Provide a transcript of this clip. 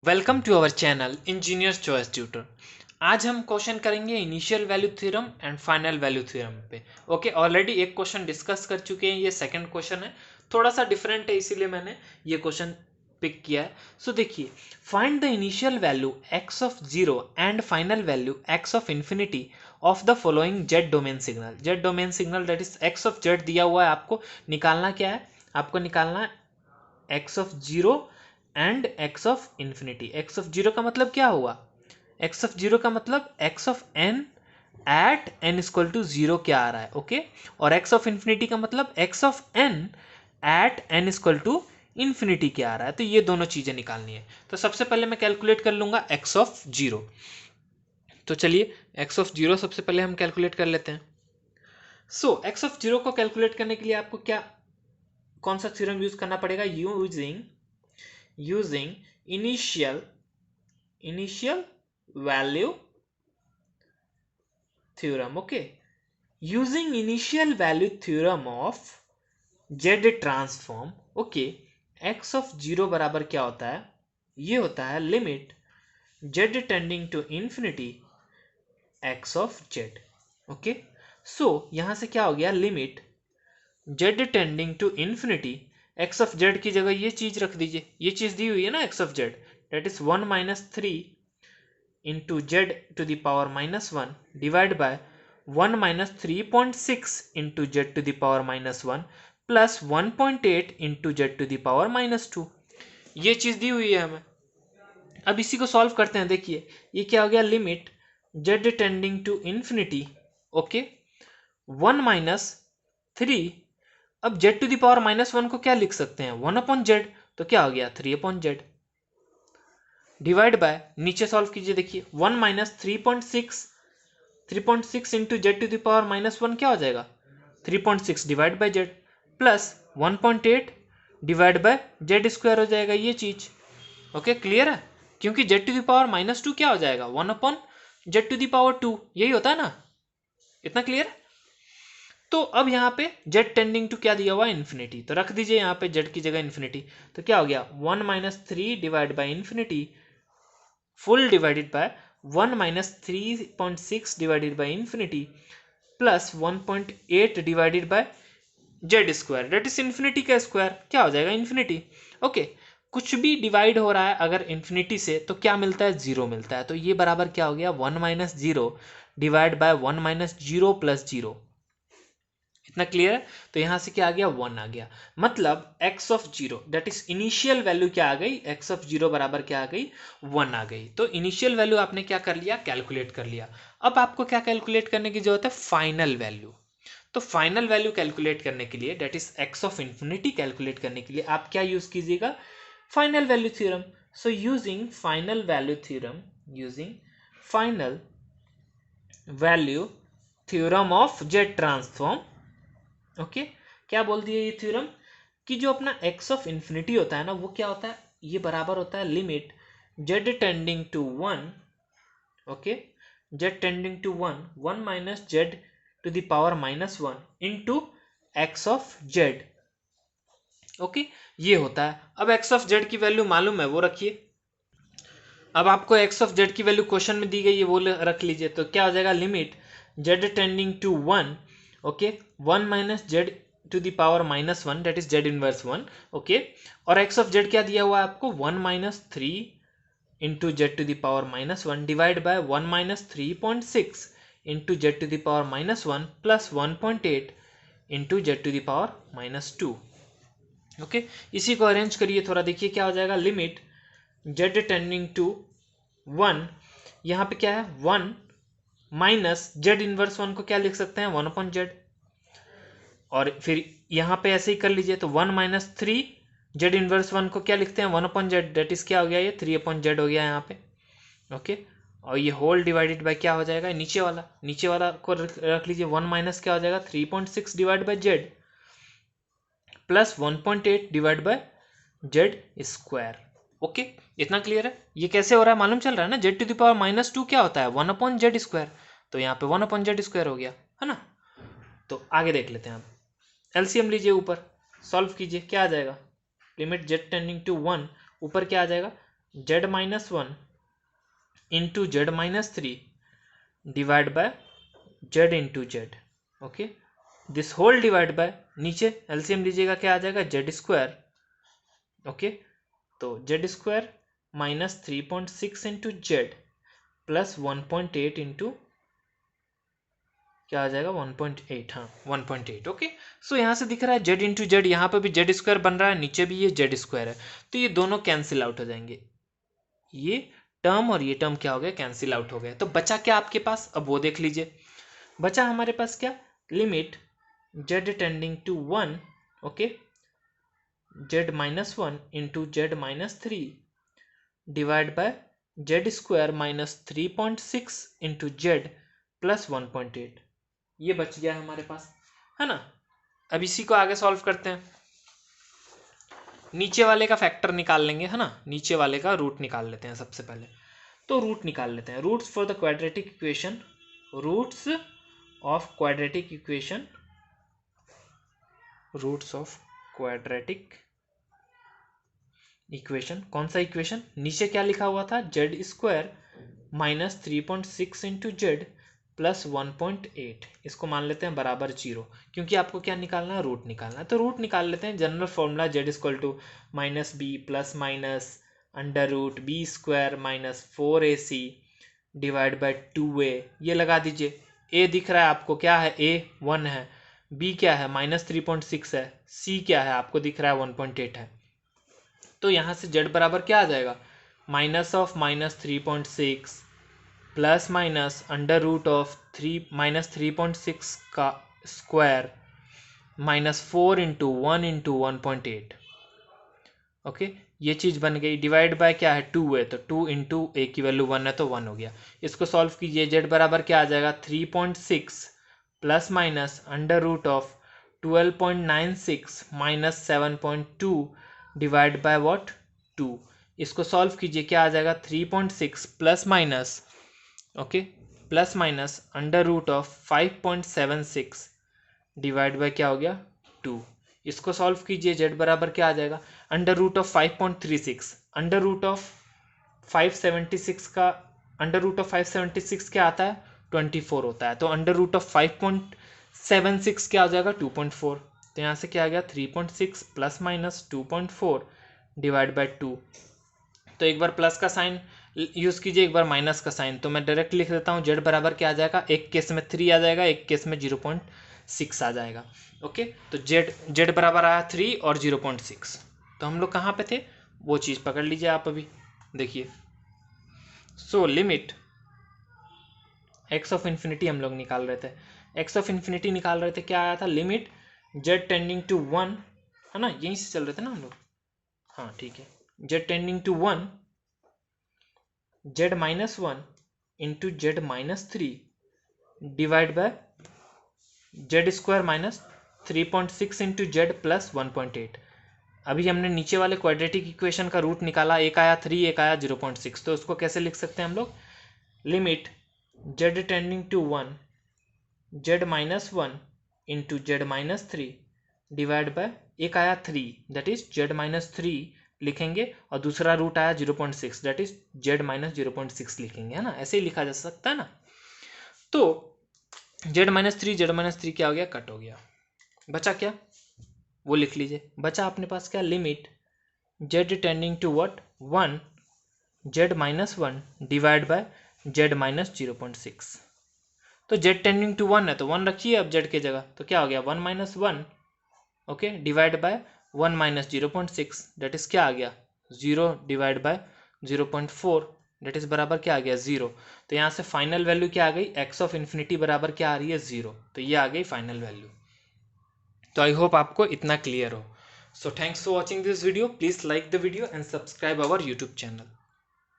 Welcome to our channel engineers choice tutor. आज हम question करेंगे initial value theorem and final value theorem पे। Okay, already एक question discuss कर चुके हैं, ये सेकंड क्वेश्चन है, थोड़ा सा डिफरेंट है इसीलिए मैंने ये क्वेश्चन पिक किया है। सो देखिए, find the initial value x of 0 and final value x of infinity of the following Z domain signal. Z domain signal that is x of Z दिया हुआ है, आपको निकालना क्या है? आपको निकालना है x of 0 and x of infinity. x of 0 का मतलब क्या हुआ? x ऑफ 0 का मतलब x of n at n equal to 0 क्या आ रहा है? ओके, और x ऑफ इन्फिनिटी का मतलब x of n at n equal to infinity क्या आ रहा है? तो ये दोनों चीजें निकालनी है। तो सबसे पहले मैं कैलकुलेट कर लूंगा x ऑफ 0। तो चलिए x ऑफ 0 सबसे पहले हम कैलकुलेट कर लेते हैं। सो x ऑफ 0 को कैलकुलेट करने के लिए आपको क्या कौन सा थ्योरम यूज करना पड़ेगा? using initial value theorem. Okay, using initial value theorem of z transform. Okay, x of 0 बराबर क्या होता है? ये होता है limit z tending to infinity x of z। Okay, so यहां से क्या हो गया? Limit z tending to infinity x of z की जगह ये चीज रख दीजिए, ये चीज दी हुई है ना x of z, that is 1 minus 3 into z to the power minus 1 divide by 1 minus 3.6 into z to the power minus 1 plus 1.8 into z to the power minus 2। ये चीज दी हुई है हमें। अब इसी को सॉल्व करते हैं। देखिए ये क्या हो गया? Limit Z tending to infinity, okay, 1 minus 3। अब z to the power minus 1 को क्या लिख सकते हैं? 1 अपॉन जेड, तो क्या हो गया? 3 अपॉन जेड डिवाइड बाय, नीचे सॉल्व कीजिए, देखिए 1 minus 3.6 into z to the power minus 1 क्या हो जाएगा? 3.6 divide by z plus 1.8 divide by Z square हो जाएगा ये चीज। ओके, क्लियर है? क्योंकि z to the power minus 2 क्या हो जाएगा? 1 upon z to the power 2, यही होता है ना? इतना क्लियर है? तो अब यहाँ पे जेड टेंडिंग टू क्या दिया हुआ है? इन्फिनिटी, तो रख दीजिए यहाँ पे जेड की जगह इन्फिनिटी। तो क्या हो गया? 1 minus 3 divide by infinity full divided by 1 minus 3.6 divided by infinity plus 1.8 divided by Z square, that is infinity का स्क्वायर, क्या हो जाएगा? इन्फिनिटी। ओके, कुछ भी डिवाइड हो रहा है अगर इन्फिनिटी से तो क्या मिलता है? जीरो मिलता है। तो ये बराबर क्या हो गया? 1 minus zero divide by 1 minus zero plus zero. इतना क्लियर है? तो यहां से क्या आ गया? 1 आ गया। मतलब x of 0 that is initial value क्या आ गई? x ऑफ 0 बराबर क्या आ गई? 1 आ गई। तो इनिशियल वैल्यू आपने क्या कर लिया? कैलकुलेट कर लिया। अब आपको क्या कैलकुलेट करने की जरूरत है? Final value. तो फाइनल वैल्यू कैलकुलेट करने के लिए that is x of infinity calculate करने के लिए आप क्या यूज कीजिएगा? Final value theorem. So using final value theorem, using final value theorem of Z transform. Okay, क्या बोल दिया ये थ्योरम? कि जो अपना x ऑफ इन्फिनिटी होता है ना, वो क्या होता है? ये बराबर होता है limit z tending to 1, okay, z tending to 1 1 minus z to the power minus 1 into x of z. Okay, ये होता है। अब x ऑफ जेड की वैल्यू मालूम है, वो रखिए। अब आपको x ऑफ जेड की वैल्यू क्वेश्चन में दी गई है, वो रख लीजिए। तो क्या हो जाएगा? Limit z tending to 1, okay, 1 minus z to the power minus 1 that is z inverse 1, okay, और x ऑफ जेड क्या दिया हुआ है आपको? 1 minus 3 into z to the power minus 1 divide by 1 minus 3.6 into z to the power minus 1 plus 1.8 into z to the power minus 2। Okay, इसी को arrange करिए थोड़ा, देखिए क्या हो जाएगा? लिमिट z टेंडिंग टू 1, यहाँ पे क्या है? 1 माइनस जेड इनवर्स 1 को क्या लिख सकते हैं? 1 अपॉन जेड। और फिर यहाँ पे ऐसे ही कर लीजिए, तो 1 माइनस 3 जेड इनवर्स 1 को क्या लिखते हैं? 1 अपॉन जेड, डेट इज क्या हो गया? ये 3 अपॉन जेड हो गया यहाँ पे। ओके, और ये होल डिवाइडेड बाय क्या हो जाएगा? नीचे वाला को रख लीजिए। 1 माइनस क्या हो जाएगा? 3.6 divide by z plus 1.8 divide by Z square. Okay, इतना क्लियर है? ये कैसे हो रहा है मालूम चल रहा है ना? Z to the power minus 2 क्या होता है? 1 अपॉन जेड स्क्वायर। तो यहाँ पे 1 अपॉन जेड स्क्वायर हो गया, है ना? तो आगे देख लेते हैं। आप एलसीएम लीजिए, ऊपर सॉल्व कीजिए, क्या आ जाएगा? लिमिट जेड टेंडिंग टू 1, ऊपर क्या आ जाएगा? Z minus one into Z minus three divide by z into z. Okay, this whole divide by, नीचे एलसीएम लीजिएगा क्या आ जाएगा, जेड स्क्वायर। ओके, तो z square minus 3.6 into Z plus 1.8 into क्या आ जाएगा 1.8, हाँ 1.8। ओके, सो यहाँ से दिख रहा है जेड इंटू जेड, यहाँ पर भी जेड स्क्वायर बन रहा है, नीचे भी ये जेड स्क्वायर है, तो ये दोनों कैंसिल आउट हो जाएंगे, ये टर्म और ये टर्म क्या हो गया, कैंसिल आउट हो गया। तो बचा क्या आपके पास, अब वो देख लीजिए। बचा हमारे पास क्या, limit Z tending to 1, okay, z minus one into Z minus three divide by Z square minus 3.6 into Z plus 1.8, ये बच गया हमारे पास, है ना। अब इसी को आगे सॉल्व करते हैं। नीचे वाले का फैक्टर निकाल लेंगे, है ना, नीचे वाले का रूट निकाल लेते हैं सबसे पहले। तो रूट निकाल लेते हैं, roots for the quadratic equation, roots of quadratic equation, roots of quadratic equation. कौन सा इक्वेशन, नीचे क्या लिखा हुआ था, z square minus 3.6 into Z plus 1.8, इसको मान लेते हैं बराबर 0, क्योंकि आपको क्या निकालना है, रूट निकालना है। तो रूट निकाल लेते हैं, general formula z equal to minus b plus minus under root b square minus 4ac divide by 2a, ये लगा दीजिए। a दिख रहा है आपको, क्या है, a 1 है, b क्या है माइनस 3.6 है, c क्या है आपको दिख रहा है 1.8 है। तो यहाँ से z बराबर क्या आ जाएगा, minus of minus 3.6 plus minus under root of minus 3.6 का square minus 4 into 1 into 1.8। Okay, ये चीज़ बन गई, डिवाइड बाय क्या है 2 है, तो 2 इंटू ए की वैल्यू 1 है तो 1 हो गया। इसको सॉल्व कीजिए, जेड बराबर क्या आ जाएगा 3.6 plus minus under root of 12.96 minus 7.2 divide by what 2। इसको सॉल्व कीजिए, क्या आ जाएगा 3.6 plus minus, okay, plus minus under root of 5.76 divide by क्या हो गया 2। इसको सॉल्व कीजिए, जेड बराबर क्या आ जाएगा, under root of 5.36, under root of 576 का अंडर रूट ऑफ 576 क्या आता है 24 होता है, तो अंडर रूट ऑफ 5.76 क्या हो जाएगा 2.4। तो यहाँ से क्या आ गया 3.6 प्लस माइनस 2.4 डिवाइड बाय 2। तो एक बार प्लस का साइन यूज़ कीजिए, एक बार माइनस का साइन, तो मैं डायरेक्ट लिख देता हूँ, जेड बराबर क्या आ जाएगा, एक केस में 3 आ जाएगा, एक केस में 0.6 आ जाएगा। ओके, तो जेड बराबर आया 3 और 0.6। तो हम लोग कहाँ पे थे, वो चीज़ पकड़ लीजिए आप अभी देखिए। So limit x of infinity हम लोग निकाल रहे थे, एक्स ऑफ इन्फिनिटी निकाल रहे थे, क्या आया था, लिमिट जेड टेंडिंग टू 1, है ना, यहीं से चल रहे थे ना हम लोग, हाँ ठीक है, Z tending to 1 Z minus 1 into Z minus 3 divide by Z square minus 3.6 into Z plus 1.8। अभी हमने नीचे वाले क्वाड्रेटिक इक्वेशन का रूट निकाला, एक आया 3 एक आया 0.6, तो उसको कैसे लिख सकते हैं हम लोग, limit Z tending to 1 Z minus 1 into Z minus 3 divide by एक आया 3 दैट इज जेड माइनस 3 लिखेंगे, और दूसरा रूट आया 0.6 दैट इज जेड माइनस 0.6 लिखेंगे, है ना, ऐसे ही लिखा जा सकता है ना। तो जेड माइनस 3 क्या हो गया, कट हो गया, बचा क्या वो लिख लीजिए। बचा अपने पास क्या, limit Z tending to what 1 Z minus 1 divide by Z minus 0.6। तो जेड टेंडिंग टू 1 है तो 1 रखिए अब जेड की जगह, तो क्या हो गया 1 minus 1, okay, divide by 1 minus 0.6 that is क्या आ गया 0 डिवाइड बाय 0.4 दैट इज बराबर क्या आ गया 0। तो यहाँ से फाइनल वैल्यू क्या आ गई, एक्स ऑफ इन्फिनिटी बराबर क्या आ रही है 0, तो ये आ गई फाइनल वैल्यू। तो आई होप आपको इतना क्लियर हो। So thanks for watching this video, please like the video and subscribe our YouTube channel.